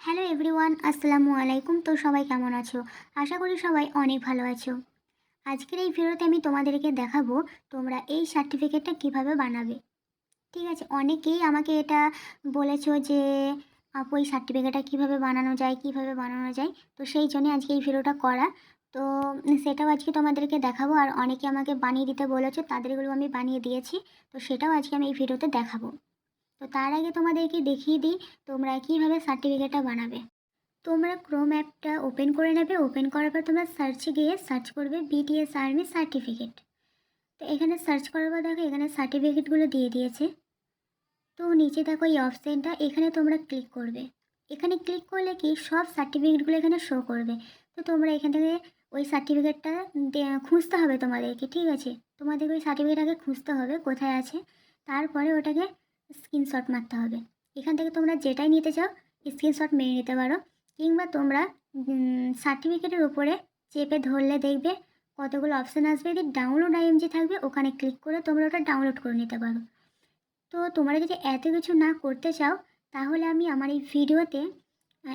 Hello everyone, আসসালামু আলাইকুম। তো সবাই কেমন আছো? আশা করি সবাই অনেক ভালো আছো। আজকের এই ভিডিওতে আমি তোমাদেরকে দেখাবো তোমরা এই সার্টিফিকেটটা কিভাবে বানাবে। ঠিক আছে, অনেকেই আমাকে এটা বলেছো যে আপু এই সার্টিফিকেটটা কিভাবে বানানো যায়, কিভাবে বানানো যায়। তো সেই জন্য আজকে এই ভিডিওটা করা। তো সেটাও আজকে তোমাদেরকে দেখাবো। আর অনেকে আমাকে বানিয়ে দিতে বলেছো, তাদেরগুলো আমি বানিয়ে দিয়েছি। তো সেটাও আজকে আমি এই ভিডিওতে দেখাবো। তো তার আগে তোমাদেরকে দেখিয়ে দিই তোমরা কিভাবে সার্টিফিকেটটা বানাবে। তোমরা ক্রোম অ্যাপটা ওপেন করে নেবে। ওপেন করার পর তোমরা সার্চে গিয়ে সার্চ করবে বিটিএস আর্মি সার্টিফিকেট। তো এখানে সার্চ করার পর দেখো এখানে সার্টিফিকেটগুলো দিয়ে দিয়েছে। তো নিচে দেখো এই অপশানটা, এখানে তোমরা ক্লিক করবে। এখানে ক্লিক করলে কি সব সার্টিফিকেটগুলো এখানে শো করবে। তো তোমরা এখান থেকে ওই সার্টিফিকেটটা খুঁজতে হবে তোমাদেরকে। ঠিক আছে, তোমাদেরকে ওই সার্টিফিকেট আগে খুঁজতে হবে কোথায় আছে, তারপরে ওটাকে স্ক্রিনশট মারতে হবে। এখান থেকে তোমরা যেটাই নিতে চাও স্ক্রিনশট মেরে নিতে পারো, কিংবা তোমরা সার্টিফিকেটের উপরে চেপে ধরলে দেখবে কতগুলো অপশান আসবে, যদি ডাউনলোড আইএমজি থাকবে ওখানে ক্লিক করে তোমরা ওটা ডাউনলোড করে নিতে পারো। তো তোমরা যদি এত কিছু না করতে চাও, তাহলে আমি আমার এই ভিডিওতে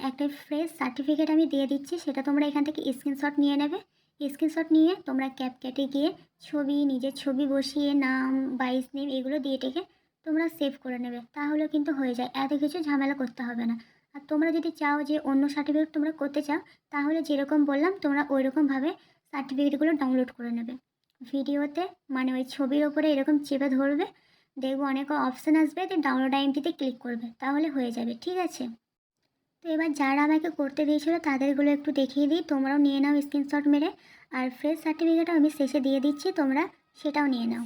একটা ফ্রেশ সার্টিফিকেট আমি দিয়ে দিচ্ছি, সেটা তোমরা এখান থেকে স্ক্রিনশট নিয়ে নেবে। স্ক্রিনশট নিয়ে তোমরা ক্যাপকাটে গিয়ে ছবি, নিজের ছবি বসিয়ে নাম, বাইস নেম এগুলো দিয়ে টেকে তোমরা সেভ করে নেবে, তাহলে কিন্তু হয়ে যায়, এত কিছু ঝামেলা করতে হবে না। আর তোমরা যদি চাও যে অন্য সার্টিফিকেট তোমরা করতে চাও, তাহলে যেরকম বললাম তোমরা ওই রকমভাবে সার্টিফিকেটগুলো ডাউনলোড করে নেবে। ভিডিওতে মানে ওই ছবির ওপরে এরকম চেপে ধরবে, দেখবো অনেক অপশান আসবে, তো ডাউনলোড আইএমটিতে ক্লিক করবে, তাহলে হয়ে যাবে। ঠিক আছে, তো এবার যারা আমাকে করতে দিয়েছিল তাদেরগুলো একটু দেখিয়ে দিই, তোমরাও নিয়ে নাও স্ক্রিনশট মেরে। আর ফ্রেশ সার্টিফিকেটও আমি শেষে দিয়ে দিচ্ছি, তোমরা সেটাও নিয়ে নাও।